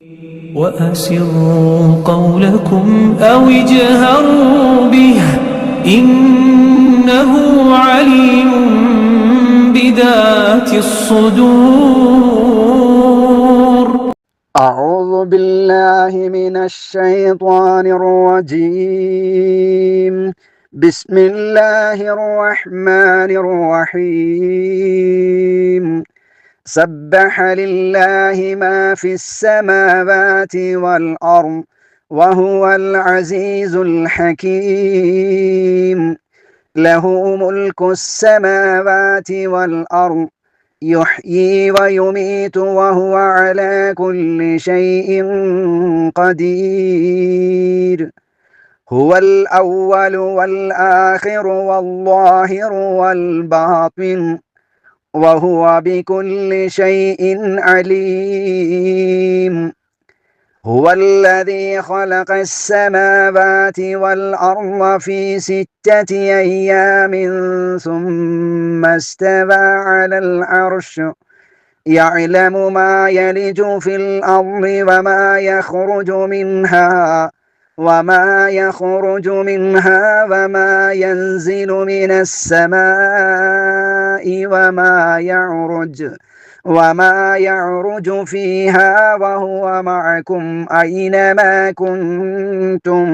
وأسروا قولكم أو اجهروا به إنه عليم بذات الصدور. أعوذ بالله من الشيطان الرجيم. بسم الله الرحمن الرحيم. سبح لله ما في السماوات والأرض وهو العزيز الحكيم. له ملك السماوات والأرض يحيي ويميت وهو على كل شيء قدير. هو الأول والآخر والظاهر والباطن وهو بكل شيء عليم. هو الذي خلق السماوات والأرض في 6 أيام ثم استوى على العرش يعلم ما يلج في الأرض وما يخرج منها وما ينزل من السماء وما يعرج فيها وهو معكم أينما كنتم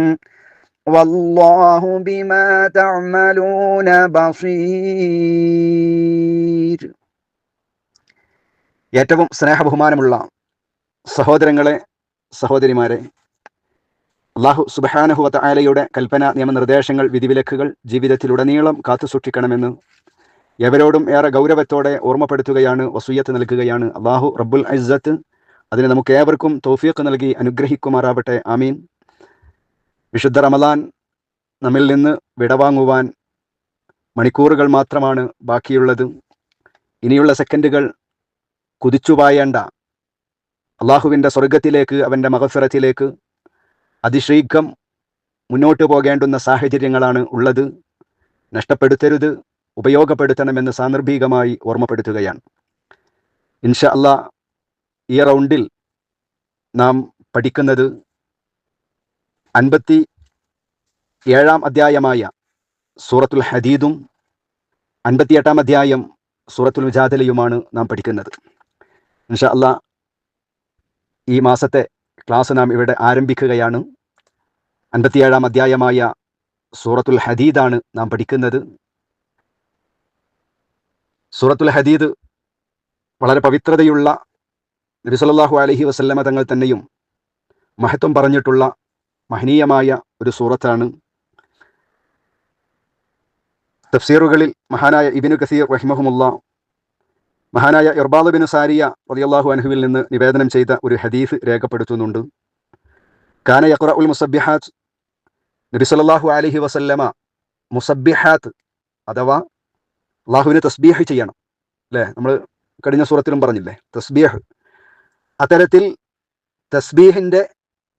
والله بما تعملون بصير. ഏറ്റവും സ്നേഹബഹുമാനമുള്ള സഹോദരങ്ങളെ, സഹോദരിമാരെ, അല്ലാഹു സുബ്ഹാനഹു വ തആലയുടെ കൽപ്പന, നിയമനിർദ്ദേശങ്ങൾ, വിധിവിലക്കുകൾ ജീവിതത്തിലുടനീളം കാത്തുസൂക്ഷിക്കണമെന്ന് എവരോടും ഏറെ ഗൗരവത്തോടെ ഓർമ്മപ്പെടുത്തുകയാണ്, വസിയ്യത്ത് നൽകുകയാണ്. അല്ലാഹു റബ്ബുൽ ഇസ്സത്ത് അതിന് നമുക്ക് ഏവർക്കും തൗഫീഖ് നൽകി അനുഗ്രഹിക്കുമാറാവട്ടെ. ആമീൻ. വിശുദ്ധ റമദാൻ നമ്മിൽ നിന്ന് വിടവാങ്ങുവാൻ മണിക്കൂറുകൾ മാത്രമാണ് ബാക്കിയുള്ളത്. ഇനിയുള്ള സെക്കൻഡുകൾ കുതിച്ചുപായേണ്ട അള്ളാഹുവിൻ്റെ സ്വർഗത്തിലേക്ക്, അവൻ്റെ മഗ്ഫിറത്തിലേക്ക് അതിശീഘ്രം മുന്നോട്ട് പോകേണ്ടുന്ന സാഹചര്യങ്ങളാണ് ഉള്ളത്. നഷ്ടപ്പെടുത്തരുത്, ഉപയോഗപ്പെടുത്തണമെന്ന് സാന്ദർഭികമായി ഓർമ്മപ്പെടുത്തുകയാണ്. ഇൻഷാ അല്ലാഹ് ഈ റൗണ്ടിൽ നാം പഠിക്കുന്നത് 57 അധ്യായമായ സൂറത്തുൽ ഹദീദും 58 അധ്യായം സൂറത്തുൽ മുജാദലയുമാണ് നാം പഠിക്കുന്നത്. ഇൻഷാ അല്ലാഹ് ഈ മാസത്തെ ക്ലാസ് നാം ഇവിടെ ആരംഭിക്കുകയാണ്. 57 അധ്യായമായ സൂറത്തുൽ ഹദീദാണ് നാം പഠിക്കുന്നത്. സൂറത്തുൽ ഹദീദ് വളരെ പവിത്രതയുള്ള, നബി സല്ലല്ലാഹു അലൈഹി വസല്ലമ തങ്ങൾ തന്നെയും മഹത്വം പറഞ്ഞിട്ടുള്ള മഹനീയമായ ഒരു സൂറത്താണ്. തഫ്സീറുകളിൽ മഹാനായ ഇബ്നു കസീർ റഹിമഹുമുല്ലാഹ്, മഹാനായ ഇർബാദ് ബിൻ സാരിയ റളിയല്ലാഹു അൻഹുവിൽ നിന്ന് നിവേദനം ചെയ്ത ഒരു ഹദീസ് രേഖപ്പെടുത്തുന്നുണ്ട്. കാന യഖറഉൽ മുസബ്ബിഹാത്ത്, നബി സല്ലല്ലാഹു അലൈഹി വസല്ലമ മുസബ്ബിഹാത്ത് അഥവാ അല്ലാഹുവിനെ തസ്ബീഹ് ചെയ്യണം, അല്ലേ? നമ്മൾ കഴിഞ്ഞ സൂറത്തിലും പറഞ്ഞില്ലേ തസ്ബീഹ്. അത്തരത്തിൽ തസ്ബീഹിൻ്റെ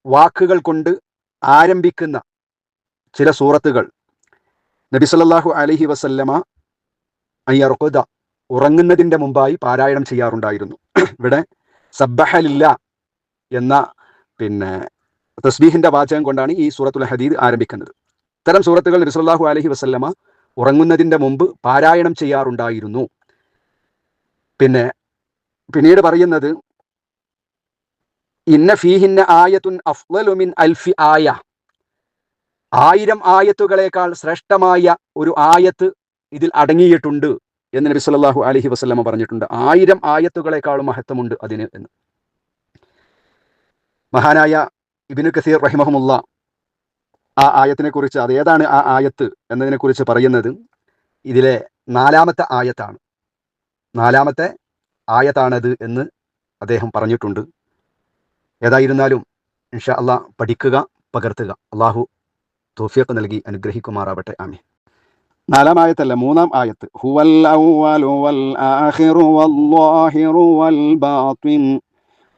വാക്കുകൾ കൊണ്ട് ആരംഭിക്കുന്ന ചില സൂറത്തുകൾ നബി സല്ലല്ലാഹു അലൈഹി വസല്ലമ അയ്യർഖുദ, ഉറങ്ങുന്നതിൻ്റെ മുമ്പായി പാരായണം ചെയ്യാറുണ്ടായിരുന്നു. ഇവിടെ സബ്ബഹ ലില്ലാ എന്ന തസ്ബീഹിൻ്റെ വാചകം കൊണ്ടാണ് ഈ സൂറത്തുൽ ഹദീദ് ആരംഭിക്കുന്നത്. ഇത്തരം സൂറത്തുകൾ നബി സല്ലല്ലാഹു അലൈഹി വസല്ലമ ഉറങ്ങുന്നതിൻ്റെ മുമ്പ് പാരായണം ചെയ്യാറുണ്ടായിരുന്നു. പിന്നീട് പറയുന്നത് ഇന്ന ഫീഹിന്ന ആയത്തുൻ അഫ്ളലു മിൻ അൽഫി ആയ, 1000 ആയത്തുകളേക്കാൾ ശ്രേഷ്ഠമായ ഒരു ആയത്ത് ഇതിൽ അടങ്ങിയിട്ടുണ്ട് എന്ന് നബി സല്ലല്ലാഹു അലൈഹി വസല്ലമ പറഞ്ഞിട്ടുണ്ട്. 1000 ആയത്തുകളെക്കാളും മഹത്വമുണ്ട് അതിന് എന്ന്. മഹാനായ ഇബ്നു കസീർ റഹിമഹുമുല്ലാഹ് ആ ആയത്തിനെ കുറിച്ച്, അത് ഏതാണ് ആ ആയത്ത് എന്നതിനെ കുറിച്ച് പറയുന്നത് ഇതിലെ 4ാമത്തെ ആയത്താണ്. 4ാമത്തെ ആയത്താണത് എന്ന് അദ്ദേഹം പറഞ്ഞിട്ടുണ്ട്. ഏതായിരുന്നാലും ഇൻഷാ അല്ലാഹ് പഠിക്കുക, പകർത്തുക. അല്ലാഹു തൗഫീഖ് നൽകി അനുഗ്രഹിക്കുമാറാവട്ടെ. ആമീൻ. 4ാം ആയത്തല്ല, 3ാം ആയത്ത്. ഹുവൽ അവ്വലു വൽ ആഖിറു വല്ലാഹിറു വൽ ബാത്തിൻ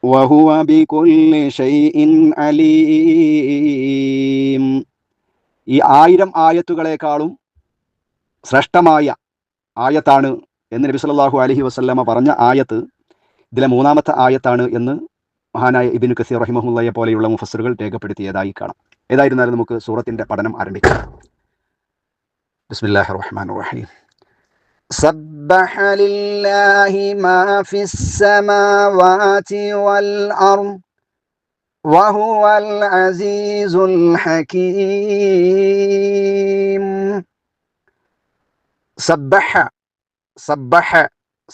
വഹുവ ബികുല്ലി ഷൈഇൻ അലീം. ഈ 1000 ആയത്തുകളെക്കാളും ശ്രേഷ്ഠമായ ആയത്താണ് എന്ന് നബി സല്ലല്ലാഹു അലൈഹി വസല്ലമ പറഞ്ഞ ആയത്ത് ഇതിലെ 3ാമത്തെ ആയത്താണ് എന്ന് മഹാനായ ഇബ്നു കസീർ റഹിമഹുള്ളയെ പോലെയുള്ള മുഫസ്സിറുകൾ രേഖപ്പെടുത്തിയതായി കാണാം. ഏതായിരുന്നാലും നമുക്ക് സൂറത്തിന്റെ പഠനം ആരംഭിക്കാം. ബിസ്മില്ലാഹിർ റഹ്മാനിർ റഹീം. സബ്ബഹ ലില്ലാഹി മാ ഫിസ് സമാവാതി വൽ അർദ് വഹുവൽ അസീസുൽ ഹകീം. സബ്ബഹ സബ്ബഹ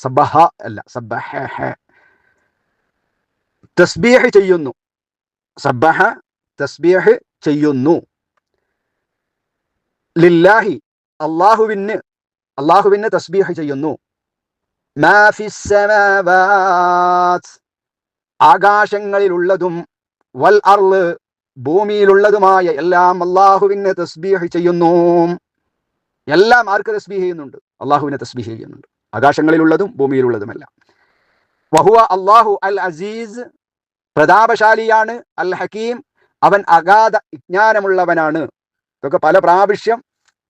സബ്ബഹ അല്ല, സബ്ബഹ തസ്ബീഹ് ചെയ്യുന്നു. സബ്ബഹ തസ്ബീഹ് ചെയ്യുന്നു. ലില്ലാഹി അല്ലാഹുവിന് തസ്ബീഹ് ചെയ്യുന്നു. മാ ഫിസ് സമാവാത് ആകാശങ്ങളിലുള്ളതും വൽ അർള് ഭൂമിയിലുള്ളതുമായ എല്ലാം അല്ലാഹുവിന് തസ്ബീഹ് ചെയ്യുന്നു. എല്ലാം ആർക്ക് തസ്ബീഹ് ചെയ്യുന്നുണ്ട്? അല്ലാഹുവിനെ തസ്ബീഹ് ചെയ്യുന്നുണ്ട്. ആകാശങ്ങളിലുള്ളതും ഭൂമിയിലുള്ളതുമെല്ലാം. വഹുവ അല്ലാഹു അൽ അസീസ് പ്രതാപശാലിയാണ്, അൽ ഹക്കീം അവൻ അഗാധ വിജ്ഞാനമുള്ളവനാണ്. ഇതൊക്കെ പല പ്രാവശ്യം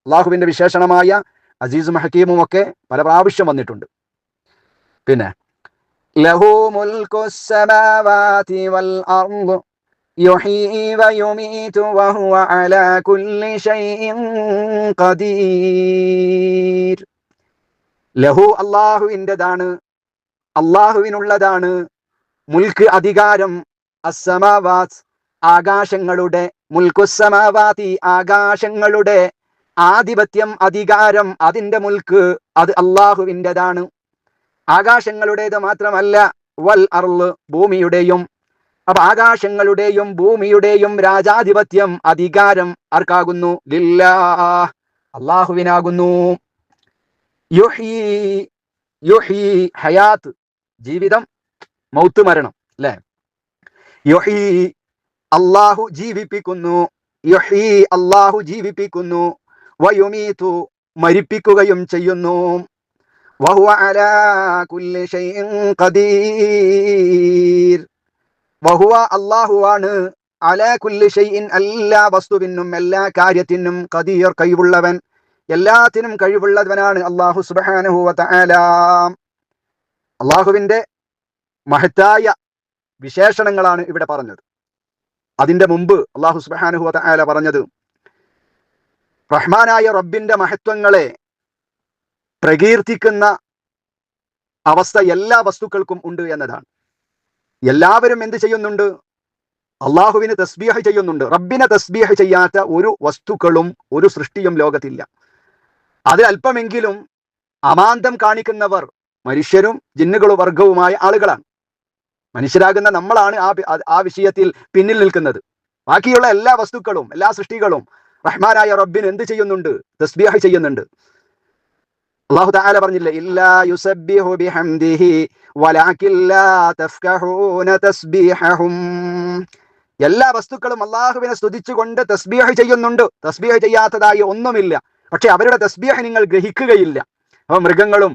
അള്ളാഹുവിന്റെ വിശേഷണമായ അസീസും ഹക്കീമും ഒക്കെ പല പ്രാവശ്യം വന്നിട്ടുണ്ട്. പിന്നെ ലഹു മുൽകുസ് സമാവാതി വൽ അർദ് യുഹ്യീ വയുമീതു വഹുവ അലാ കുല്ലി ശൈഇൻ ഖദീർ. ലഹു അല്ലാഹുവിൻ്റെതാണ്, അല്ലാഹുവിനുള്ളതാണ് മുൽക്ക് അധികാരം, അസ്സമാവാത്ത് ആകാശങ്ങളുടെ, മുൽക്കുസ്സമാവാതി ആകാശങ്ങളുടെ ആധിപത്യം, അധികാരം, അതിന്റെ മുൽക്ക് അത് അല്ലാഹുവിൻ്റെതാണ്. ആകാശങ്ങളുടേത് മാത്രമല്ല, വൽ അർള് ഭൂമിയുടെയും. അപ്പൊ ആകാശങ്ങളുടെയും ഭൂമിയുടെയും രാജാധിപത്യം, അധികാരം ആർക്കാകുന്നു? ലില്ലാഹ് അല്ലാഹുവിനാകുന്നു. യുഹ്യീ ഹയാത്ത് ജീവിതം, മൗത്ത് മരണം അല്ലെ. യുഹ്യീ അല്ലാഹു ജീവിപ്പിക്കുന്നു. യുഹ്യീ അല്ലാഹു ജീവിപ്പിക്കുന്നു. വയുമീതു മരിപ്പിക്കുകയും ചെയ്യുന്നു. വഹുവ അലാ കുല്ലി ശൈഇൻ ഖദീർ. വഹുവ അല്ലാഹുവാണ്, അലാ കുല്ലി ശൈഇൻ എല്ലാ വസ്തുവിനും എല്ലാ കാര്യത്തിനും, ഖദീർ കഴിവുള്ളവൻ, എല്ലാത്തിനും കഴിവുള്ളവനാണ് അല്ലാഹു സുബ്ഹാനഹു വ തആല. അല്ലാഹുവിന്റെ മഹത്തായ വിശേഷണങ്ങളാണ് ഇവിടെ പറഞ്ഞത്. അതിന്റെ മുമ്പ് അല്ലാഹു സുബ്ഹാനഹു വ തആല പറഞ്ഞത് റഹ്മാനായ റബ്ബിന്റെ മഹത്വങ്ങളെ പ്രകീർത്തിക്കുന്ന അവസ്ഥ എല്ലാ വസ്തുക്കൾക്കും ഉണ്ട് എന്നതാണ്. എല്ലാവരും എന്ത് ചെയ്യുന്നുണ്ട്? അള്ളാഹുവിന് തസ്ബീഹ് ചെയ്യുന്നുണ്ട്. റബ്ബിനെ തസ്ബീഹ് ചെയ്യാത്ത ഒരു വസ്തുക്കളും ഒരു സൃഷ്ടിയും ലോകത്തില്ല. അതിൽ അല്പമെങ്കിലും അമാന്തം കാണിക്കുന്നവർ മനുഷ്യരും ജിന്നുകളും വർഗവുമായ ആളുകളാണ്. മനുഷ്യരാകുന്ന നമ്മളാണ് ആ വിഷയത്തിൽ പിന്നിൽ നിൽക്കുന്നത്. ബാക്കിയുള്ള എല്ലാ വസ്തുക്കളും എല്ലാ സൃഷ്ടികളും റഹ്മാനായ റബ്ബിന് എന്ത് ചെയ്യുന്നുണ്ട്? തസ്ബീഹ് ചെയ്യുന്നുണ്ട്. അല്ലാഹു തആല പറഞ്ഞില്ലേ, ഇല്ലാ യുസബ്ബിഹു ബിഹംദിഹി വലാകിൻ ലാ തഫ്ഖഹൂന തസ്ബീഹഹും. എല്ലാ വസ്തുക്കളും അല്ലാഹുവിനെ സ്തുതിച്ചുകൊണ്ട് തസ്ബീഹ് ചെയ്യുന്നുണ്ട്. തസ്ബീഹ് ചെയ്യാത്തതായി ഒന്നുമില്ല. പക്ഷെ അവരുടെ തസ്ബീഹ് നിങ്ങൾ ഗ്രഹിക്കുകയില്ല. അപ്പൊ മൃഗങ്ങളും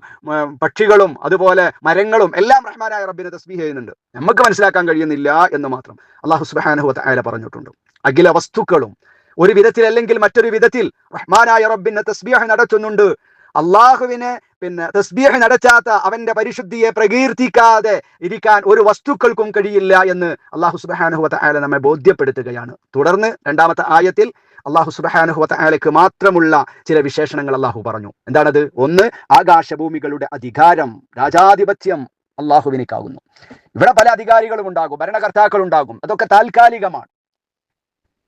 പക്ഷികളും അതുപോലെ മരങ്ങളും എല്ലാം റഹ്മാനായ റബ്ബിനെ തസ്ബീഹ് ചെയ്യുന്നുണ്ട്. നമുക്ക് മനസ്സിലാക്കാൻ കഴിയുന്നില്ല എന്ന് മാത്രം അല്ലാഹു സുബ്ഹാനഹു വ തആല പറഞ്ഞിട്ടുണ്ട്. അഖില വസ്തുക്കളും ഒരു വിധത്തിൽ അല്ലെങ്കിൽ മറ്റൊരു വിധത്തിൽ റഹ്മാനായ റബ്ബിനെ തസ്ബീഹ് നടത്തുന്നുണ്ട്. അള്ളാഹുവിനെ തസ്ബീഹ് നടത്താത്ത, അവന്റെ പരിശുദ്ധിയെ പ്രകീർത്തിക്കാതെ ഇരിക്കാൻ ഒരു വസ്തുക്കൾക്കും കഴിയില്ല എന്ന് അല്ലാഹു സുബ്ഹാനഹു വ തആല നമ്മെ ബോധ്യപ്പെടുത്തുകയാണ്. തുടർന്ന് രണ്ടാമത്തെ ആയത്തിൽ അല്ലാഹു സുബ്ഹാനഹു വ തആലയ്ക്ക് മാത്രമുള്ള ചില വിശേഷണങ്ങൾ അല്ലാഹു പറഞ്ഞു. എന്താണത്? ഒന്ന്, ആകാശഭൂമികളുടെ അധികാരം, രാജാധിപത്യം അല്ലാഹുവിനേക്കാകുന്നു. ഇവിടെ പല അധികാരികളും ഉണ്ടാകും, ഭരണകർത്താക്കൾ ഉണ്ടാകും. അതൊക്കെ താൽക്കാലികമാണ്.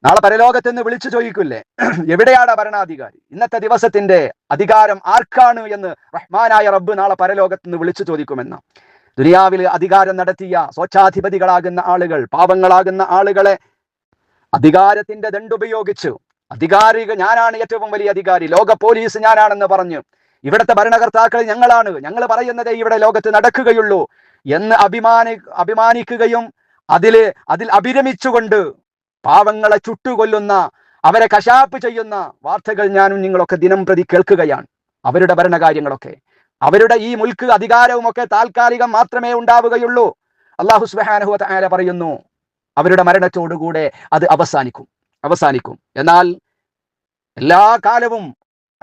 നാളെ പരലോകത്ത് നിന്ന് വിളിച്ചു ചോദിക്കില്ലേ, എവിടെയാണ് ഭരണാധികാരി? ഇന്നത്തെ ദിവസത്തിന്റെ അധികാരം ആർക്കാണ് എന്ന് റഹ്മാനായ റബ്ബ് നാളെ പരലോകത്ത് നിന്ന് വിളിച്ചു ചോദിക്കുമെന്ന്. ദുനിയാവിൽ അധികാരം നടത്തിയ സ്വച്ഛാധിപതികളാകുന്ന ആളുകൾ, പാവങ്ങളാകുന്ന ആളുകളെ അധികാരത്തിന്റെ ദണ്ടുപയോഗിച്ച് ഞാനാണ് ഏറ്റവും വലിയ അധികാരി, ലോക പോലീസ് ഞാനാണെന്ന് പറഞ്ഞു, ഇവിടുത്തെ ഭരണകർത്താക്കൾ ഞങ്ങളാണ്, ഞങ്ങൾ പറയുന്നതേ ഇവിടെ ലോകത്ത് നടക്കുകയുള്ളൂ എന്ന് അഭിമാനിക്കുകയും അതിൽ അഭിരമിച്ചുകൊണ്ട് പാവങ്ങളെ ചുട്ടുകൊല്ലുന്ന, അവരെ കശാപ്പ് ചെയ്യുന്ന വാർത്തകൾ ഞാനും നിങ്ങളൊക്കെ ദിനം പ്രതി കേൾക്കുകയാണ്. അവരുടെ ഭരണകാര്യങ്ങളൊക്കെ, അവരുടെ ഈ മുൽക്ക് അധികാരവും ഒക്കെ താൽക്കാലികം മാത്രമേ ഉണ്ടാവുകയുള്ളൂ. അല്ലാഹു സുബ്ഹാനഹു വ തആല പറയുന്നു, അവരുടെ മരണത്തോടുകൂടെ അത് അവസാനിക്കും. എന്നാൽ എല്ലാ കാലവും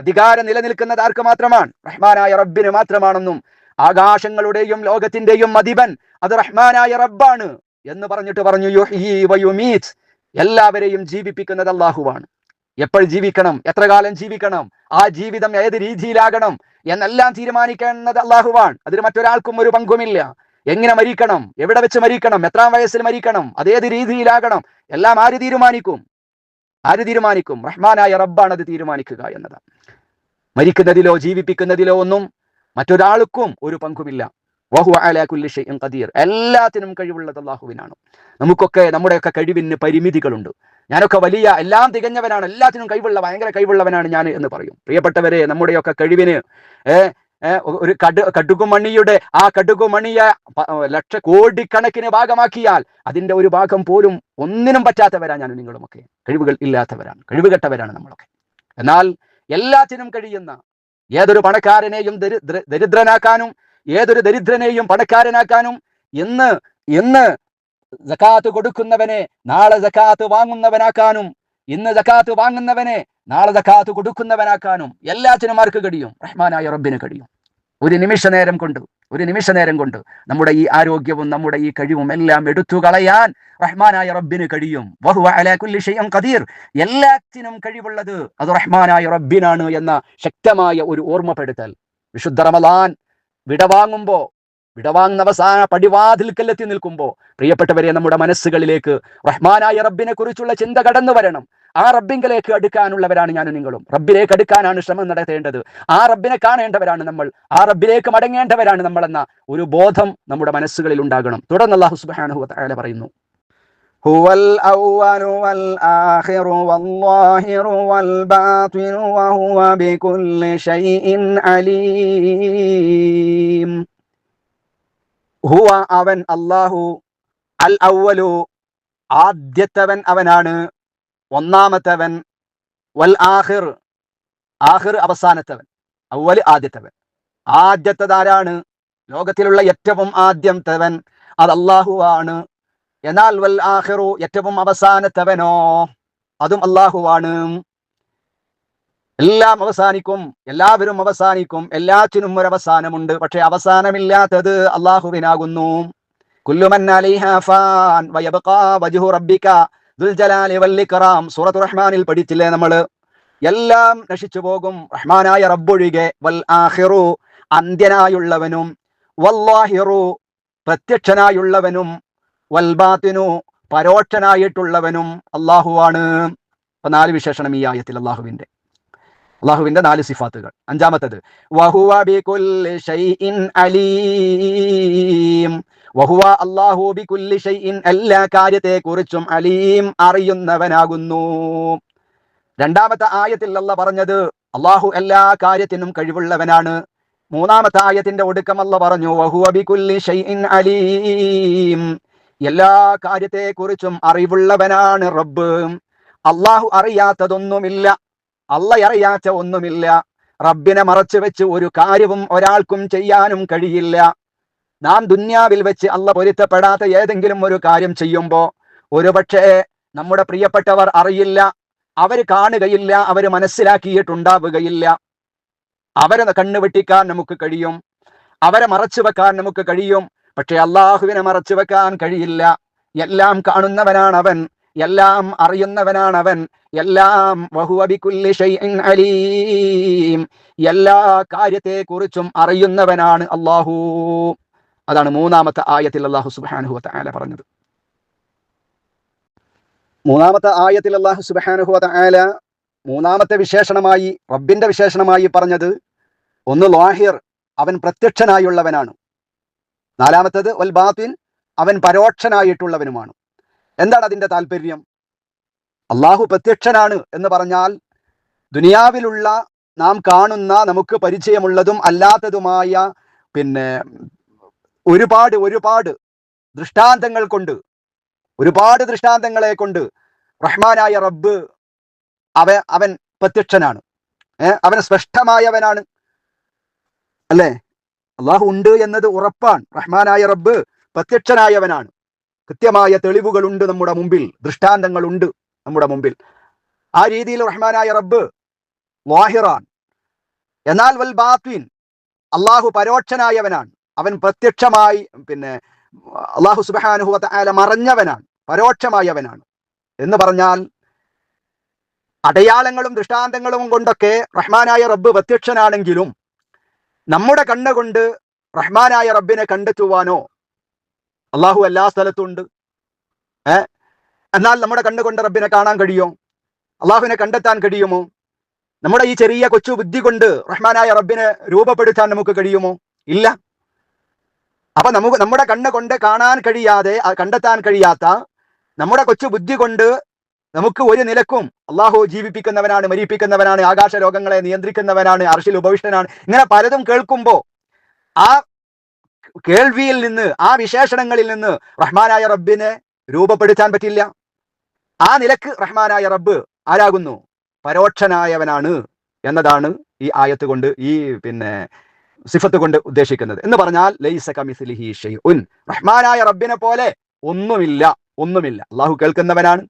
അധികാരം നിലനിൽക്കുന്നത് ആർക്ക് മാത്രമാണ്? റഹ്മാനായ റബ്ബിന് മാത്രമാണെന്നും ആകാശങ്ങളുടെയും ലോകത്തിന്റെയും അധിപൻ അത് റഹ്മാനായ റബ്ബാണ്. എന്ന് പറഞ്ഞിട്ട് പറഞ്ഞു യുഹ്യീ വയുമീത്, എല്ലാവരെയും ജീവിപ്പിക്കുന്നത് അള്ളാഹുവാണ്. എപ്പോൾ ജീവിക്കണം, എത്ര കാലം ജീവിക്കണം, ആ ജീവിതം ഏത് രീതിയിലാകണം എന്നെല്ലാം തീരുമാനിക്കുന്നത് അള്ളാഹുവാണ്. അതിന് മറ്റൊരാൾക്കും ഒരു പങ്കുമില്ല. എങ്ങനെ മരിക്കണം, എവിടെ വെച്ച് മരിക്കണം, എത്രാം വയസ്സിൽ മരിക്കണം, അതേത് രീതിയിലാകണം, എല്ലാം ആര് തീരുമാനിക്കും? റഹ്മാനായ റബ്ബാണ് അത് തീരുമാനിക്കുക എന്നതാണ്. മരിക്കുന്നതിലോ ജീവിപ്പിക്കുന്നതിലോ ഒന്നും മറ്റൊരാൾക്കും ഒരു പങ്കുമില്ല. വഹുവ അലാ കുല്ലി ഷൈഇൻ ഖദീർ, എല്ലാത്തിനും കഴിവുള്ളത് അല്ലാഹുവിനാണ്. നമ്മുടെയൊക്കെ കഴിവിന് പരിമിതികളുണ്ട്. ഞാനൊക്കെ വലിയ എല്ലാം തികഞ്ഞവനാണ്, എല്ലാത്തിനും ഭയങ്കര കഴിവുള്ളവനാണ് ഞാൻ എന്ന് പറയും. പ്രിയപ്പെട്ടവരെ, നമ്മുടെയൊക്കെ കഴിവിന് ഒരു കടുകുമണിയുടെ ആ കടുകുമണിയെ കോടിക്കണക്കിന് ഭാഗമാക്കിയാൽ അതിന്റെ ഒരു ഭാഗം പോലും ഒന്നിനും പറ്റാത്തവരാണ് ഞാൻ നിങ്ങളുമൊക്കെ. കഴിവുകൾ ഇല്ലാത്തവരാണ്, കഴിവുകെട്ടവരാണ് നമ്മളൊക്കെ. എന്നാൽ എല്ലാത്തിനും കഴിയുന്ന ഏതൊരു പണക്കാരനെയും ദരിദ്രനാക്കാനും ഏതൊരു ദരിദ്രനെയും പണക്കാരനാക്കാനും ഇന്ന് സകാത്ത് കൊടുക്കുന്നവനെ നാളെ സകാത്ത് വാങ്ങുന്നവനാക്കാനും, ഇന്ന് സകാത്ത് വാങ്ങുന്നവനെ നാളെ സകാത്ത് കൊടുക്കുന്നവനാക്കാനും എല്ലാത്തിനും ആർക്ക് കഴിയും? റഹ്മാനായ റബ്ബിന് കഴിയും. ഒരു നിമിഷ നേരം കൊണ്ട് നമ്മുടെ ഈ ആരോഗ്യവും നമ്മുടെ ഈ കഴിവും എല്ലാം എടുത്തു കളയാൻ റഹ്മാനായ റബ്ബിന് കഴിയും. വഹുവ അലാ കുല്ലി ഷൈഇൻ ഖദീർ, എല്ലാത്തിനും കഴിവുള്ളത് അത് റഹ്മാനായ റബ്ബിനാണ് എന്ന ശക്തമായ ഒരു ഓർമ്മപ്പെടുത്തൽ വിശുദ്ധ റമളാൻ വിടവാങ്ങുന്ന അവസാന പടിവാതിൽക്കലെത്തി നിൽക്കുമ്പോൾ പ്രിയപ്പെട്ടവരെ, നമ്മുടെ മനസ്സുകളിലേക്ക് റഹ്മാനായ റബ്ബിനെ കുറിച്ചുള്ള ചിന്ത കടന്നു വരണം. ആ റബ്ബിങ്കിലേക്ക് അടുക്കാനുള്ളവരാണ് ഞാനും നിങ്ങളും. റബ്ബിലേക്ക് അടുക്കാനാണ് ശ്രമം നടത്തേണ്ടത്. ആ റബ്ബിനെ കാണേണ്ടവരാണ് നമ്മൾ, ആ റബ്ബിലേക്ക് മടങ്ങേണ്ടവരാണ് നമ്മൾ എന്ന ഒരു ബോധം നമ്മുടെ മനസ്സുകളിൽ ഉണ്ടാകണം. തുടർന്ന് അല്ലാഹു സുബ്ഹാനഹു വ തആല പറയുന്നു, ഹുവൽ അവ്വലു വൽ ആഖിറു വല്ലാഹിറു വൽ ബാതിനു വഹുവ ബികുല്ലി ഷൈഇൻ അലീം. ഹുവ അവൻ, അല്ലാഹു, അൽ അവ്വലു ആദ്യത്തവൻ അവനാണ്, ഒന്നാമത്തവൻ, വൽ ആഖിർ അവസാനത്തവൻ. അവ്വൽ ആദ്യത്തവൻ. ആദ്യത്തതാരാണ്? ലോകത്തിലുള്ള ഏറ്റവും ആദ്യത്തവൻ അത് അല്ലാഹു ആണ്. എന്നാൽ വൽ ആഖിറു ഏറ്റവും അവസാനത്തവനോ അതും അല്ലാഹുവാണ്. എല്ലാം അവസാനിക്കും, എല്ലാവരും അവസാനിക്കും, എല്ലാത്തിനും ഒരു അവസാനമുണ്ട്. പക്ഷെ അവസാനമില്ലാത്തത് അല്ലാഹുവിനാകുന്നു. കുല്ലു മൻ അലൈഹാ ഫാൻ വയബ്ഖാ വജ്ഹു റബ്ബിക ദുൽ ജലാലി വൽ ഇക്റാം. സൂറത്തുർ റഹ്മാനിൽ പഠിച്ചില്ലേ നമ്മൾ? എല്ലാം നശിച്ചു പോകും, റഹ്മാനായ റബ്ബൊഴികെ. വൽ ആഖിറു അന്ത്യനായുള്ളവനും, വല്ലാഹിറു പ്രത്യക്ഷനായുള്ളവനും, വൽ ബാത്തിനു പരോക്ഷനായിട്ടുള്ളവനും അല്ലാഹുവാണ്. അപ്പൊ 4 വിശേഷണം ഈ ആയത്തിൽ അല്ലാഹുവിന്റെ 4 സിഫാത്തുകൾ. അഞ്ചാമത്തത് വഹുവ ബികുല്ലി ഷൈഇൻ അലീം. വഹുവ അല്ലാഹു ബികുല്ലി ഷൈഇൻ എല്ലാ കാര്യത്തെ കുറിച്ചും അലീം അറിയുന്നവനാകുന്നു. രണ്ടാമത്തെ ആയത്തിൽ അല്ലാഹു പറഞ്ഞത് അല്ലാഹു എല്ലാ കാര്യത്തിനും കഴിവുള്ളവനാണ്. മൂന്നാമത്തെ ആയത്തിന്റെ ഒടുക്കം അല്ലാഹു പറഞ്ഞു വഹുവ ബികുല്ലി ഷൈഇൻ അലീം, എല്ലാ കാര്യത്തെ കുറിച്ചും അറിവുള്ളവനാണ് റബ്ബ്. അല്ലാഹു അറിയാത്തതൊന്നുമില്ല, അറിയാത്ത ഒന്നുമില്ല. റബ്ബിനെ മറച്ചു വെച്ച് ഒരു കാര്യവും ഒരാൾക്കും ചെയ്യാനും കഴിയില്ല. നാം ദുന്യാവിൽ വെച്ച് അല്ലാഹു പൊരുത്തപ്പെടാത്ത ഏതെങ്കിലും ഒരു കാര്യം ചെയ്യുമ്പോൾ ഒരുപക്ഷെ നമ്മുടെ പ്രിയപ്പെട്ടവർ അറിയില്ല, അവർ കാണുകയില്ല, അവർ മനസ്സിലാക്കിയിട്ടുണ്ടാവുകയില്ല. അവരെ കണ്ണുവെട്ടിക്കാൻ നമുക്ക് കഴിയും, അവരെ മറച്ചു വെക്കാൻ നമുക്ക് കഴിയും. പക്ഷെ അല്ലാഹുവിനെ മറച്ചു വെക്കാൻ കഴിയില്ല. എല്ലാം കാണുന്നവനാണ് അവൻ, എല്ലാം അറിയുന്നവനാണ് അവൻ, എല്ലാം വഹുവ ബികുല്ലി ഷൈഇൻ അലീം, എല്ലാ കാര്യത്തെ കുറിച്ചും അറിയുന്നവനാണ് അല്ലാഹു. അതാണ് മൂന്നാമത്തെ ആയത്തിൽ അല്ലാഹു സുബ്ഹാനഹു വ തആല പറഞ്ഞത്. മൂന്നാമത്തെ ആയത്തിൽ അല്ലാഹു സുബ്ഹാനഹു വ തആല മൂന്നാമത്തെ വിശേഷണമായി, റബ്ബിന്റെ വിശേഷണമായി പറഞ്ഞത് ഒന്ന് ലാഹിർ, അവൻ പ്രത്യക്ഷനായുള്ളവനാണ്. നാലാമത്തത് വൽ ബാത്തിൻ, അവൻ പരോക്ഷനായിട്ടുള്ളവനുമാണ്. എന്താണ് അതിന്റെ താല്പര്യം? അല്ലാഹു പ്രത്യക്ഷനാണ് എന്ന് പറഞ്ഞാൽ ദുനിയാവിലുള്ള നാം കാണുന്ന നമുക്ക് പരിചയമുള്ളതും അല്ലാത്തതുമായ ഒരുപാട് ദൃഷ്ടാന്തങ്ങളെ കൊണ്ട് റഹ്മാനായ റബ്ബ് അവൻ പ്രത്യക്ഷനാണ്. അവൻ സ്പഷ്ടമായവനാണ്, അല്ലേ? അല്ലാഹു ഉണ്ട് എന്നത് ഉറപ്പാണ്. റഹ്മാനായ റബ്ബ് പ്രത്യക്ഷനായവനാണ്. കൃത്യമായ തെളിവുകളുണ്ട് നമ്മുടെ മുമ്പിൽ, ദൃഷ്ടാന്തങ്ങളുണ്ട് നമ്മുടെ മുമ്പിൽ. ആ രീതിയിൽ റഹ്മാനായ റബ്ബ് ലാഹിറാൻ. എന്നാൽ വൽ ബാത്തിൻ, അല്ലാഹു പരോക്ഷനായവനാണ്. അവൻ പ്രത്യക്ഷമായി അള്ളാഹു സുബ്ഹാനഹു വ തആല മറഞ്ഞവനാണ്, പരോക്ഷമായവനാണ്. എന്ന് പറഞ്ഞാൽ അടയാളങ്ങളും ദൃഷ്ടാന്തങ്ങളും കൊണ്ടൊക്കെ റഹ്മാനായ റബ്ബ് പ്രത്യക്ഷനാണെങ്കിലും നമ്മുടെ കണ്ണുകൊണ്ട് റഹ്മാനായ റബ്ബിനെ കണ്ടെത്തുവാനോ, അള്ളാഹു എല്ലാ സ്ഥലത്തുണ്ട്, എന്നാൽ നമ്മുടെ കണ്ണുകൊണ്ട് റബ്ബിനെ കാണാൻ കഴിയുമോ? അള്ളാഹുവിനെ കണ്ടെത്താൻ കഴിയുമോ? നമ്മുടെ ഈ ചെറിയ കൊച്ചു ബുദ്ധി കൊണ്ട് റഹ്മാനായ റബ്ബിനെ രൂപപ്പെടുത്താൻ നമുക്ക് കഴിയുമോ? ഇല്ല. അപ്പൊ നമ്മുടെ കണ്ണ് കൊണ്ട് കാണാൻ കഴിയാതെ, കണ്ടെത്താൻ കഴിയാത്ത നമ്മുടെ കൊച്ചു ബുദ്ധി കൊണ്ട് നമുക്ക് ഒരു നിലക്കും അള്ളാഹു ജീവിപ്പിക്കുന്നവനാണ്, മരിപ്പിക്കുന്നവനാണ്, ആകാശ ലോകങ്ങളെ നിയന്ത്രിക്കുന്നവനാണ്, അർശിൽ ഉപവിഷ്ടനാണ്, ഇങ്ങനെ പലതും കേൾക്കുമ്പോ ആ കേൾവിയിൽ നിന്ന്, ആ വിശേഷണങ്ങളിൽ നിന്ന് റഹ്മാനായ റബ്ബിനെ രൂപപ്പെടുത്താൻ പറ്റില്ല. ആ നിലക്ക് റഹ്മാനായ റബ്ബ് ആരാകുന്നു? പരോക്ഷനായവനാണ് എന്നതാണ് ഈ ആയത്ത് കൊണ്ട്, ഈ സിഫത്ത് കൊണ്ട് ഉദ്ദേശിക്കുന്നത്. എന്ന് പറഞ്ഞാൽ ലൈസ കമിസ്ലിഹി ഷൈഉൻ, റഹ്മാനായ റബ്ബിനെ പോലെ ഒന്നുമില്ല, ഒന്നുമില്ല. അള്ളാഹു കേൾക്കുന്നവനാണ്,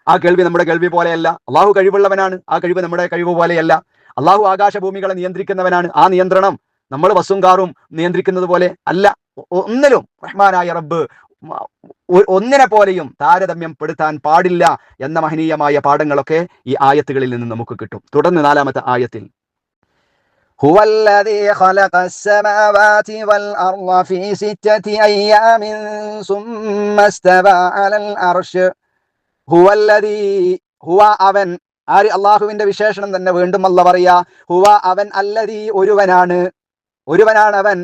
ആ കേൾവി നമ്മുടെ കേൾവി പോലെയല്ല. അള്ളാഹു കഴിവുള്ളവനാണ്, ആ കഴിവ് നമ്മുടെ കഴിവ് പോലെയല്ല. അള്ളാഹു ആകാശഭൂമികളെ നിയന്ത്രിക്കുന്നവനാണ്, ആ നിയന്ത്രണം നമ്മൾ ബസ്സും കാറും നിയന്ത്രിക്കുന്നത് പോലെ അല്ല. ഒന്നിലും റഹ്മാനായ റബ്ബ് ഒന്നിനെ പോലെയും താരതമ്യം പെടുത്താൻ പാടില്ല എന്ന മഹനീയമായ പാഠങ്ങളൊക്കെ ഈ ആയത്തുകളിൽ നിന്ന് നമുക്ക് കിട്ടും. തുടർന്ന് 4-ാമത്തെ ആയത്തിൽ ഹുവല്ലദീ ഖലഖസ്-സമാവാതി വൽ-അർള ഫീ 6 അയ്യാമിൻ സുമ്മ ഇസ്തവാ അലൽ അർശ്. ഹുവല്ലദീ, ഹുവ അവൻ, ആര്? അള്ളാഹുവിന്റെ വിശേഷണം തന്നെ വീണ്ടും അല്ലാഹ് പറയാ. ഹുവ അവൻ, അല്ലദീ ഒരുവനാണ്, ഒരുവനാണ് അവൻ,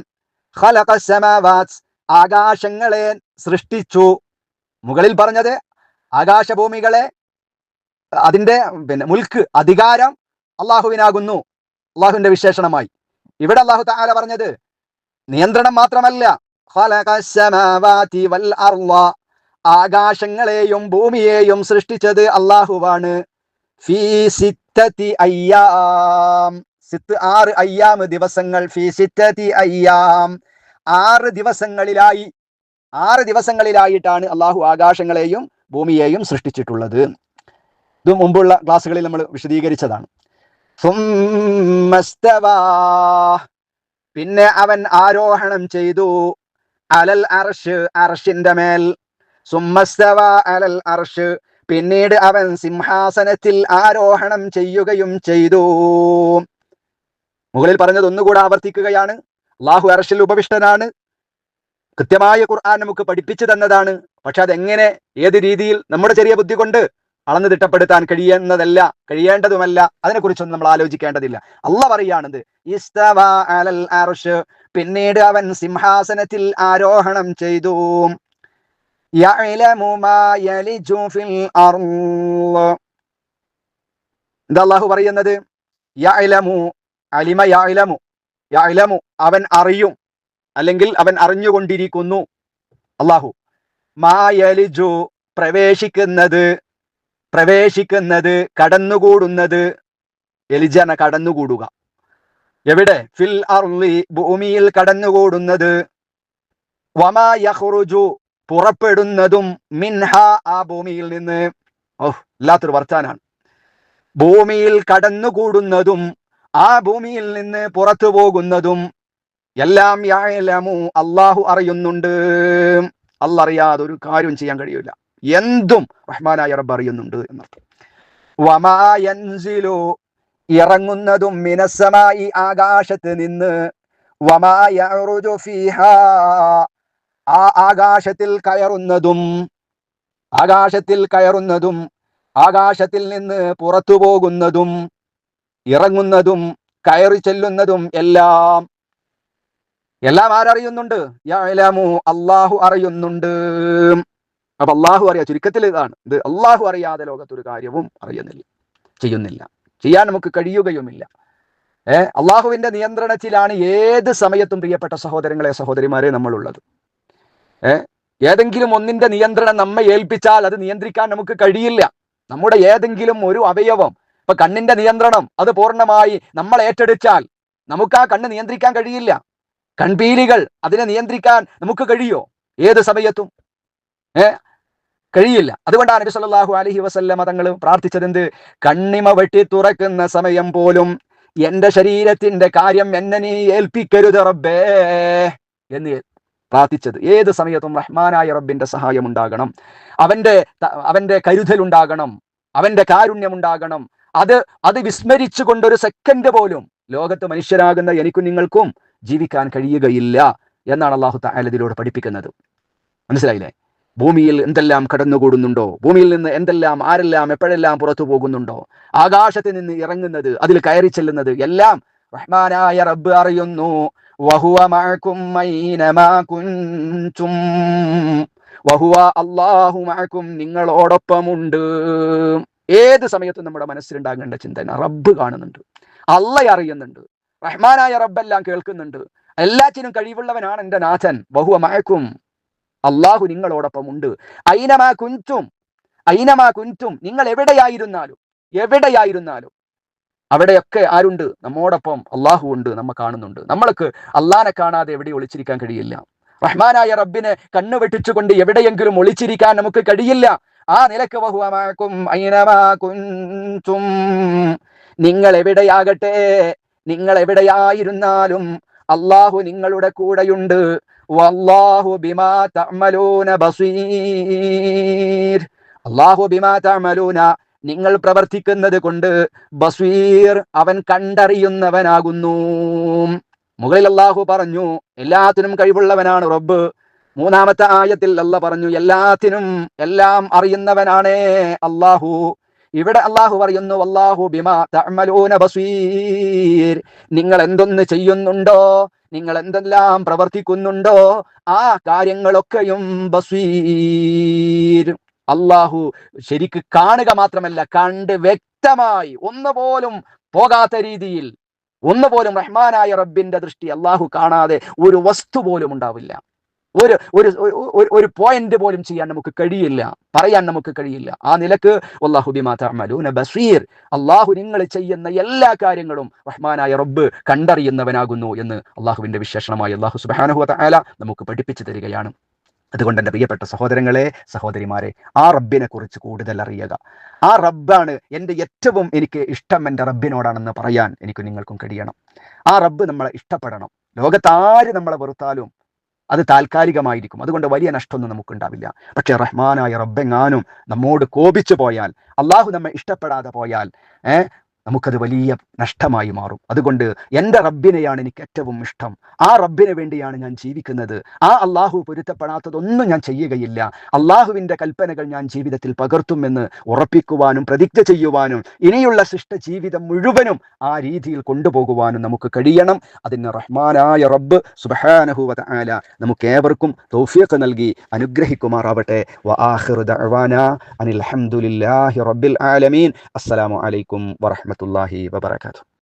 ഖലഖസ്-സമാവാത് ആകാശങ്ങളെ സൃഷ്ടിച്ചു. മുകളിൽ പറഞ്ഞത് ആകാശഭൂമികളെ, അതിന്റെ മുൽക്ക്, അധികാരം അള്ളാഹുവിനാകുന്നു, അള്ളാഹുവിന്റെ വിശേഷണമായി. ഇവിടെ അള്ളാഹു തആല പറഞ്ഞത് നിയന്ത്രണം മാത്രമല്ല, ഖലഖസ്-സമാവാതി വൽ-അർള ആകാശങ്ങളെയും ഭൂമിയെയും സൃഷ്ടിച്ചത് അള്ളാഹുവാണ്. ഫീ 6 അയ്യാം, 6 അയ്യാം ദിവസങ്ങൾ, ഫീ 6 അയ്യാം 6 ദിവസങ്ങളിലായി, 6 ദിവസങ്ങളിലായിട്ടാണ് അള്ളാഹു ആകാശങ്ങളെയും ഭൂമിയെയും സൃഷ്ടിച്ചിട്ടുള്ളത്. ഇത് മുമ്പുള്ള ക്ലാസ്സുകളിൽ നമ്മൾ വിശദീകരിച്ചതാണ്. സുമ്മസ്തവാ, പിന്നെ അവൻ ആരോഹണം ചെയ്തു, അലൽ അർശ്, അർശിന്റെ മേൽ. സുമ്മസ്തവാ അലൽ അർശ്, പിന്നീട് അവൻ സിംഹാസനത്തിൽ ആരോഹണം ചെയ്യുകയും ചെയ്തു. മുകളിൽ പറഞ്ഞത് ഒന്നുകൂടെ ആവർത്തിക്കുകയാണ്. അള്ളാഹു അർശിൽ ഉപവിഷ്ടനാണ്, കൃത്യമായ ഖുർആൻ നമുക്ക് പഠിപ്പിച്ചു തന്നതാണ്. പക്ഷെ അതെങ്ങനെ, ഏത് രീതിയിൽ നമ്മുടെ ചെറിയ ബുദ്ധി കൊണ്ട് അളന്ന് തിട്ടപ്പെടുത്താൻ കഴിയുന്നതല്ല, കഴിയേണ്ടതുമല്ല. അതിനെക്കുറിച്ചൊന്നും നമ്മൾ ആലോചിക്കേണ്ടതില്ല. അള്ളാഹ് പറയാണത് ഇസ്തവാ അലൽ അർശ്, പിന്നീട് അവൻ സിംഹാസനത്തിൽ ആരോഹണം ചെയ്തു. യഅലമു മാ യലിജു ഫിൽ അർള്, എന്താ അള്ളാഹു പറയുന്നത്? യഅലമു, അലിമ യഅലമു, യഅലമു അവൻ അറിയും, അല്ലെങ്കിൽ അവൻ അറിഞ്ഞുകൊണ്ടിരിക്കുന്നു. അള്ളാഹു മാ യലിജു പ്രവേശിക്കുന്നത്, പ്രവേശിക്കുന്നത്, കടന്നുകൂടുന്നത്, എലിജന കടന്നുകൂടുക, എവിടെ? ഫിൽ അർളി ഭൂമിയിൽ കടന്നുകൂടുന്നത്. വമാ യഖ്റുജു പുറപ്പെടുന്നതും, മിൻഹ ആ ഭൂമിയിൽ നിന്ന്. വല്ലാത്തൊരു വർത്താനാണ്. ഭൂമിയിൽ കടന്നുകൂടുന്നതും ആ ഭൂമിയിൽ നിന്ന് പുറത്തു പോകുന്നതും എല്ലാം യഅലമു അള്ളാഹു അറിയുന്നുണ്ട്. അല്ലാഹ് അറിയാതെ ഒരു കാര്യം ചെയ്യാൻ കഴിയില്ല. എന്തും റഹ്മാനായ റബ്ബ് അറിയുന്നുണ്ട് എന്നർത്ഥം. വമാ യൻസിലു ഇറങ്ങുന്നതും, മിനസ്സമായി ആകാശത്ത് നിന്ന്, വമാ യഅറുജു ഫീഹാ ആ ആകാശത്തിൽ കയറുന്നതും, ആകാശത്തിൽ കയറുന്നതും, ആകാശത്തിൽ നിന്ന് പുറത്തു പോകുന്നതും, ഇറങ്ങുന്നതും, കയറി ചെല്ലുന്നതും എല്ലാം, എല്ലാം ആരറിയുന്നുണ്ട്? യഅലമു അള്ളാഹു അറിയുന്നുണ്ട്. അപ്പൊ അള്ളാഹു അറിയാം. ചുരുക്കത്തിൽ ഇതാണ്, ഇത് അള്ളാഹു അറിയാതെ ലോകത്തൊരു കാര്യവും അറിയുന്നില്ല, ചെയ്യുന്നില്ല, ചെയ്യാൻ നമുക്ക് കഴിയുകയുമില്ല. അള്ളാഹുവിന്റെ നിയന്ത്രണത്തിലാണ് ഏത് സമയത്തും പ്രിയപ്പെട്ട സഹോദരങ്ങളെ, സഹോദരിമാരെ നമ്മളുള്ളത്. ഏതെങ്കിലും ഒന്നിന്റെ നിയന്ത്രണം നമ്മെ ഏൽപ്പിച്ചാൽ അത് നിയന്ത്രിക്കാൻ നമുക്ക് കഴിയില്ല. നമ്മുടെ ഏതെങ്കിലും ഒരു അവയവം, ഇപ്പൊ കണ്ണിന്റെ നിയന്ത്രണം, അത് പൂർണ്ണമായി നമ്മൾ ഏറ്റെടുത്താൽ നമുക്ക് ആ കണ്ണ് നിയന്ത്രിക്കാൻ കഴിയില്ല. കൺപീലികൾ, അതിനെ നിയന്ത്രിക്കാൻ നമുക്ക് കഴിയോ? ഏത് സമയത്തും കഴിയില്ല. അതുകൊണ്ടാണ് നബി സല്ലല്ലാഹു അലൈഹി വസല്ലമ തങ്ങൾ പ്രാർത്ഥിച്ചത് എന്ത്? കണ്ണിമ വെട്ടി തുറക്കുന്ന സമയം പോലും എന്റെ ശരീരത്തിന്റെ കാര്യം എന്നെ നീ ഏൽപ്പിക്കരുത് റബ്ബേ എന്ന് പ്രാർത്ഥിച്ചത്. ഏത് സമയത്തും റഹ്മാനായ റബ്ബിന്റെ സഹായം ഉണ്ടാകണം, അവന്റെ കരുതൽ ഉണ്ടാകണം, അവന്റെ കാരുണ്യം ഉണ്ടാകണം. അത് വിസ്മരിച്ചുകൊണ്ട് ഒരു സെക്കൻഡ് പോലും ലോകത്ത് മനുഷ്യരാകുന്ന എനിക്കും നിങ്ങൾക്കും ജീവിക്കാൻ കഴിയുകയില്ല എന്നാണ് അല്ലാഹു തആല ഇതിലൂടെ പഠിപ്പിക്കുന്നത്. മനസ്സിലായില്ലേ? ഭൂമിയിൽ എന്തെല്ലാം കടന്നുകൂടുന്നുണ്ടോ, ഭൂമിയിൽ നിന്ന് എന്തെല്ലാം ആരെല്ലാം എപ്പോഴെല്ലാം പുറത്തു പോകുന്നുണ്ടോ, ആകാശത്ത് നിന്ന് ഇറങ്ങുന്നത്, അതിൽ കയറി ചെല്ലുന്നത് എല്ലാം റഹ്മാനായ റബ്ബ് അറിയുന്നു. വഹുവ മഅകും ഐനമാ കുൻതും, വഹുവ അല്ലാഹു മഅകും, നിങ്ങളോടൊപ്പമുണ്ട്. ഏത് സമയത്തും നമ്മുടെ മനസ്സിലുണ്ടാകേണ്ട ചിന്തന റബ്ബ് കാണുന്നുണ്ട്, അള്ളാഹ് അറിയുന്നുണ്ട്, റഹ്മാനായ റബ്ബെല്ലാം കേൾക്കുന്നുണ്ട്, എല്ലാറ്റിനും കഴിവുള്ളവനാണ് എൻ്റെ നാഥൻ. വഹുവ മഅകും, അള്ളാഹു നിങ്ങളോടൊപ്പം ഉണ്ട്. ഐനമാ കുൻതും, നിങ്ങൾ എവിടെയായിരുന്നാലും അവിടെയൊക്കെ ആരുണ്ട്? നമ്മോടൊപ്പം അള്ളാഹു ഉണ്ട്, നമ്മ കാണുന്നുണ്ട്. നമ്മൾക്ക് അള്ളാനെ കാണാതെ എവിടെ ഒളിച്ചിരിക്കാൻ കഴിയില്ല. റഹ്മാനായ റബ്ബിനെ കണ്ണു വെട്ടിച്ചുകൊണ്ട് എവിടെയെങ്കിലും ഒളിച്ചിരിക്കാൻ നമുക്ക് കഴിയില്ല. ആ നിലക്ക് വഹുവ മഅകും ഐനമാ കുൻതും, നിങ്ങൾ എവിടെയായിരുന്നാലും അള്ളാഹു നിങ്ങളുടെ കൂടെയുണ്ട്. വല്ലാഹു ബിമാ തഅമലൂന ബസീർ, അല്ലാഹു ബിമാ തഅമലൂന, നിങ്ങൾ പ്രവർത്തിക്കുന്നത് കൊണ്ട് ബസീർ, അവൻ കണ്ടറിയുന്നവനാകുന്നു. മുകളിൽ അല്ലാഹു പറഞ്ഞു എല്ലാത്തിനും കഴിവുള്ളവനാണ് റബ്ബ്. മൂന്നാമത്തെ ആയത്തിൽ അല്ലാഹു പറഞ്ഞു എല്ലാം അറിയുന്നവനാണ് അല്ലാഹു. ഇവിടെ അല്ലാഹു പറയുന്നു വല്ലാഹു ബിമാ തഅമലൂന ബസീർ, നിങ്ങൾ എന്തൊന്ന് ചെയ്യുന്നുണ്ടോ, നിങ്ങൾ എന്തെല്ലാം പ്രവർത്തിക്കുന്നുണ്ടോ, ആ കാര്യങ്ങളൊക്കെയും ബസീർ, അല്ലാഹു ശരിക്ക് കാണുക മാത്രമല്ല, കണ്ട് വ്യക്തമായി ഒന്നുപോലും പോകാത്ത രീതിയിൽ, ഒന്നുപോലും റഹ്മാനായ റബ്ബിന്റെ ദൃഷ്ടി അല്ലാഹു കാണാതെ ഒരു വസ്തു പോലും ഉണ്ടാവില്ല. ഒരു പോയിന്റ് പോലും ചെയ്യാൻ നമുക്ക് കഴിയില്ല, പറയാൻ നമുക്ക് കഴിയില്ല. ആ നിലക്ക് വല്ലാഹു ബിമാ തഅമലൂന ബസീർ, അല്ലാഹു നിങ്ങൾ ചെയ്യുന്ന എല്ലാ കാര്യങ്ങളും റഹ്മാനായ റബ്ബ് കണ്ടറിയുന്നവനാകുന്നു എന്ന് അല്ലാഹുവിന്റെ വിശേഷണമായി അല്ലാഹു സുബ്ഹാനഹു വ തആല നമുക്ക് പഠിപ്പിച്ചു തരികയാണ്. അതുകൊണ്ട് എൻ്റെ പ്രിയപ്പെട്ട സഹോദരങ്ങളെ, സഹോദരിമാരെ, ആ റബ്ബിനെ കുറിച്ച് കൂടുതൽ അറിയുക. ആ റബ്ബാണ് എനിക്ക് ഇഷ്ടം എൻ്റെ റബ്ബിനോടാണെന്ന് പറയാൻ എനിക്ക് നിങ്ങൾക്കും കഴിയണം. ആ റബ്ബ് നമ്മളെ ഇഷ്ടപ്പെടണം. ലോകത്ത് ആര് നമ്മളെ വെറുത്താലും അത് താൽക്കാലികമായിരിക്കും, അതുകൊണ്ട് വലിയ നഷ്ടമൊന്നും നമുക്കുണ്ടാവില്ല. പക്ഷെ റഹ്മാനായ റബ്ബെങ്ങാനും നമ്മോട് കോപിച്ചു പോയാൽ, അള്ളാഹു നമ്മെ ഇഷ്ടപ്പെടാതെ പോയാൽ നമുക്കത് വലിയ നഷ്ടമായി മാറും. അതുകൊണ്ട് എൻ്റെ റബ്ബിനെയാണ് എനിക്ക് ഏറ്റവും ഇഷ്ടം. ആ റബ്ബിന് വേണ്ടിയാണ് ഞാൻ ജീവിക്കുന്നത്. ആ അള്ളാഹു പൊരുത്തപ്പെടാത്തതൊന്നും ഞാൻ ചെയ്യുകയില്ല. അള്ളാഹുവിൻ്റെ കൽപ്പനകൾ ഞാൻ ജീവിതത്തിൽ പകർത്തുമെന്ന് ഉറപ്പിക്കുവാനും പ്രതിജ്ഞ ചെയ്യുവാനും ഇനിയുള്ള ശിഷ്ട ജീവിതം മുഴുവനും ആ രീതിയിൽ കൊണ്ടുപോകുവാനും നമുക്ക് കഴിയണം. അതിന് റഹ്മാനായ റബ്ബ് സുബ്ഹാനഹു വ തആല നമുക്ക് ഏവർക്കും തൗഫീഖ് നൽകി അനുഗ്രഹിക്കുമാറാവട്ടെ. വആഖിറു ദഅവാനാ അനിൽ ഹംദുലില്ലാഹി റബ്ബിൽ ആലമീൻ. അസ്സലാമു അലൈക്കും വറഹ്മത്തുള്ളാഹി വബറകാതുഹു.